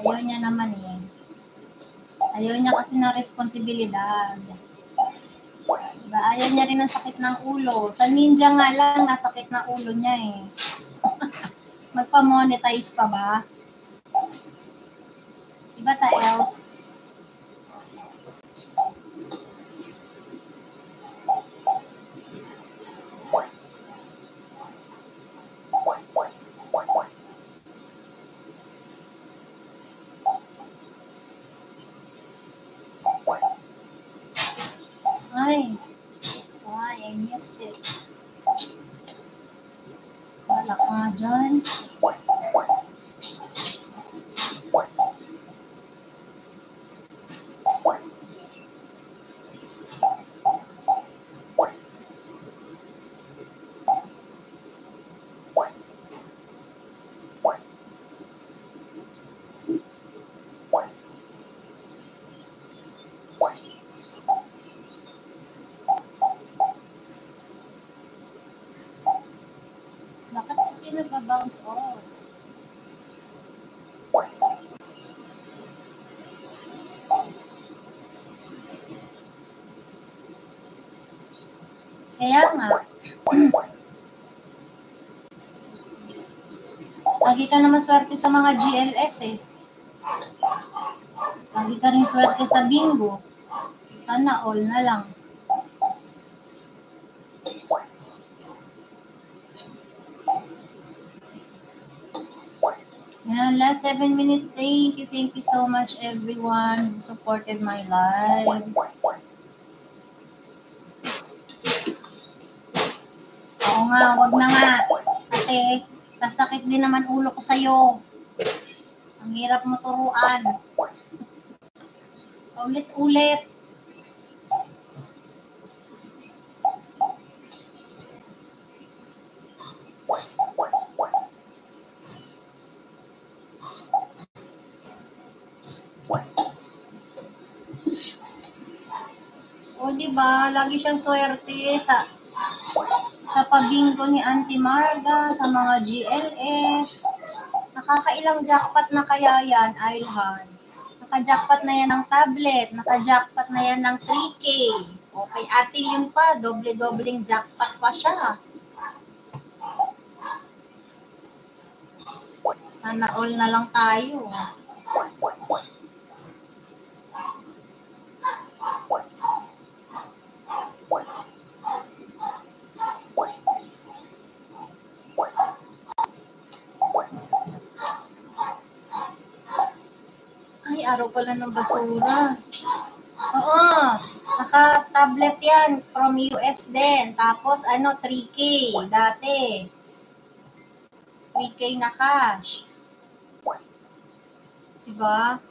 Ayaw niya naman eh. Ayaw niya kasi ng responsibilidad. Diba? Ayaw niya rin ng sakit ng ulo. Sa ninja nga lang, nasakit na ulo niya eh. Magpa-monetize pa ba? Diba ta else? Ay, I missed it. Wala ka nga dyan. Bakit kasi nagpa-bounce off? Kaya nga. Lagi ka naman swerte sa mga GLS eh. Lagi ka rin swerte sa bingo. Sana all na lang. Yan, last 7 minutes. Thank you so much everyone who supported my live. Oo nga, wag na nga. Kasi sasakit din naman ulo ko sa'yo. Ang hirap mo turuan. Ulit-ulit. O diba, lagi siyang swerte sa pabingo ni Auntie Marga, sa mga GLS. Nakakailang jackpot na kaya yan, Ailhan. Naka-jackpot na yan ng tablet, naka-jackpot na yan ng 3K. O kay Ate Lynn pa, doble-dobleng jackpot pa siya. Sana all na lang tayo. Ay, araw pala ng basura. Oo, naka-tablet yan from US din. Tapos 3K dati. 3K na cash. Diba?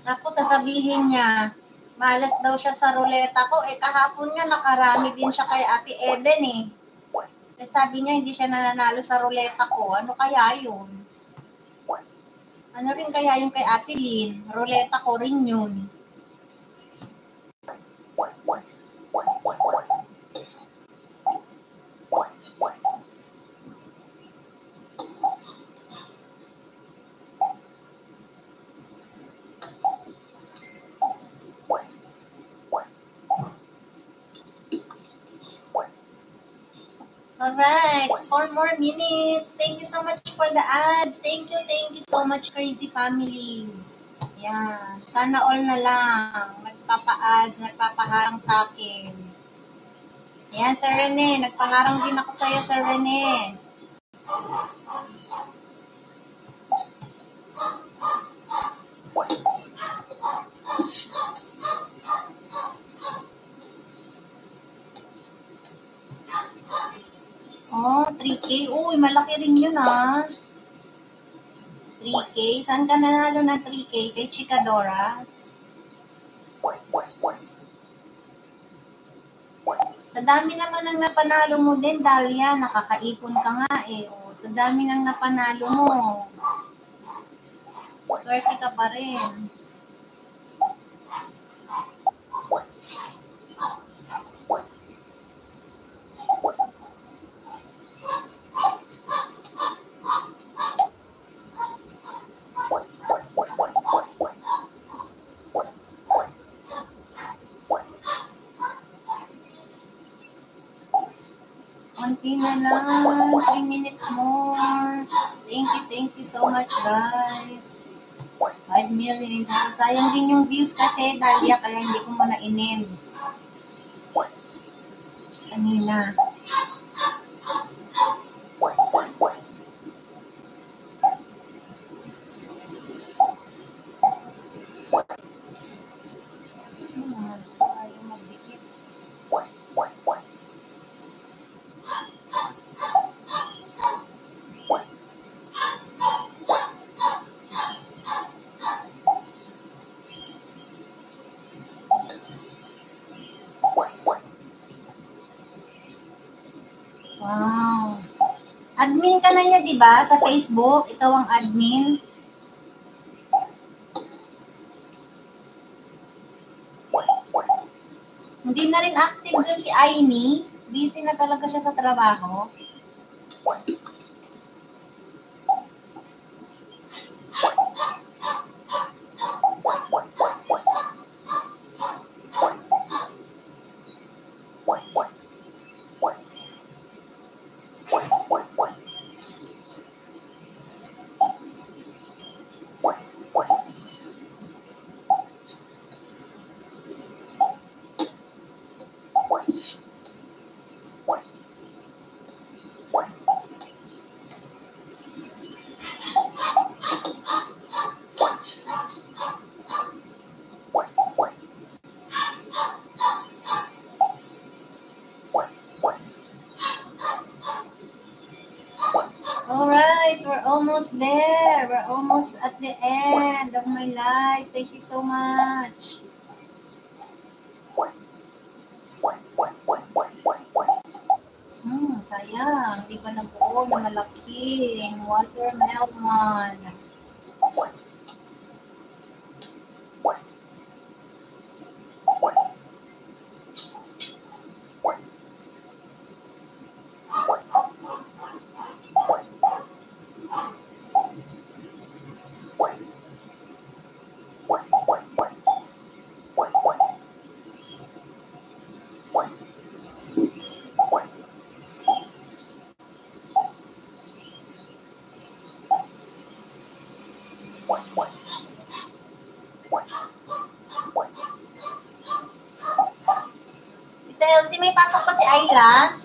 Tapos sasabihin niya, malas daw siya sa ruleta ko. Kahapon nga nakarami din siya kay Ate Eden eh. Sabi niya hindi siya nananalo sa ruleta ko. Ano kaya yun? Ano rin kaya yung kay Ate Lynn? Ruleta ko rin yun. Alright, 4 more minutes. Thank you so much for the ads. Thank you so much, Crazy Family. Yan, sana all na lang. Nagpapa-ads, nagpapaharang sa akin. Yan, Sir Rene. Nagpaharang din ako sa'yo, Sir Rene. Oh, 3K. Uy, malaki rin yun ah. 3K? Saan ka nanalo ng 3K? Kay Chikadora? Sa Sa dami naman ang napanalo mo din, Dahlia, nakakaipon ka nga eh. O, sa dami ng napanalo mo. Swerte ka pa rin. Konti na lang. 3 minutes more. Thank you so much, guys. 5 million. Sayang din yung views kasi, Dahlia, kaya hindi ko muna in-end. Kanina. Ayaw magdikit. Wow. Admin ka na niya, di ba? Sa Facebook, ikaw ang admin. Hindi na rin active dun si Aini. Busy na talaga siya sa trabaho. Alright, we're almost there. We're almost at the end of my life. Thank you so much. Sayang. Di ba nabuo na malaking watermelon? Elsie, may pasok pa si Ayla?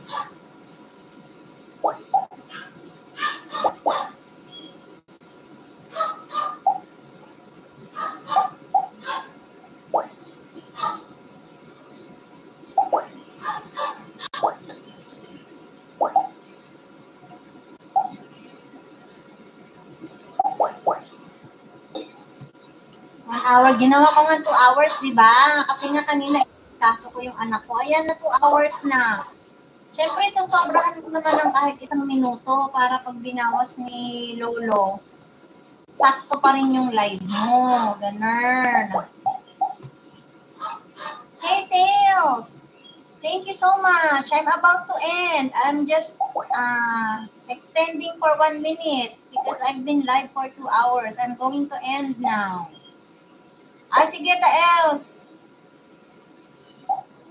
Hour. Ginawa ko nga 2 hours, di ba? Kasi nga kanina, kaso ko yung anak ko. Ayan na 2 hours na. Siyempre, sobrahan ko naman ng kahit 1 minuto para pag binawas ni Lolo, sakto pa rin yung live mo. Ganun. Hey, Tails! Thank you so much. I'm about to end. I'm just extending for 1 minute because I've been live for 2 hours. I'm going to end now. Sige, Els.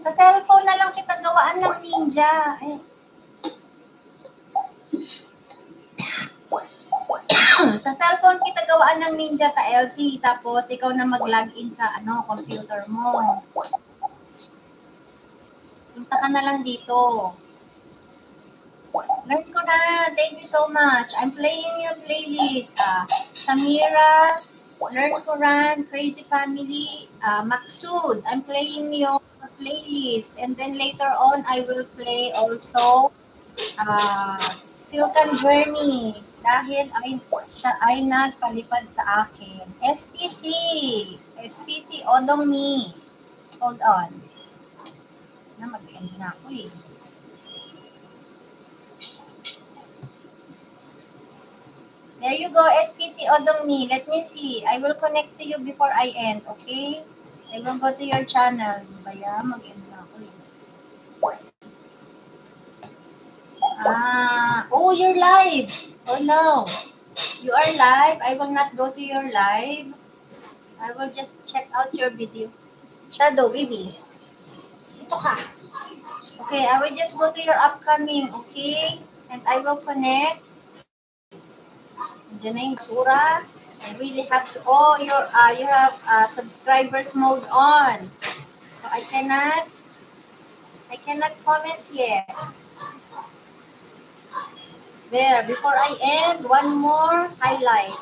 Sa cellphone na lang kita gawaan ng ninja. Sa cellphone kita gawaan ng ninja, Elsie. Tapos, ikaw na mag-login sa computer mo. Punta ka na lang dito. Learn ko na. Thank you so much. I'm playing your playlist. Samira, Learn Quran, Crazy Family, Maksud. I'm playing your playlist. And then later on, I will play also Filkan Journey. Dahil siya ay nagpalipad sa akin. SPC, Odong Me. Hold on. Na mag-end na ako eh. There you go, SPC Odomni. Let me see. I will connect to you before I end, okay? I will go to your channel. Baya, mag-end na ako eh. Oh, you're live. Oh no. You are live. I will not go to your live. I will just check out your video. Shadow, baby. Ito ka. Okay, I will just go to your upcoming, okay? And I will connect. Diyan na yung basura. I really have to, you have subscribers mode on. So I cannot comment yet. There, before I end, one more highlight.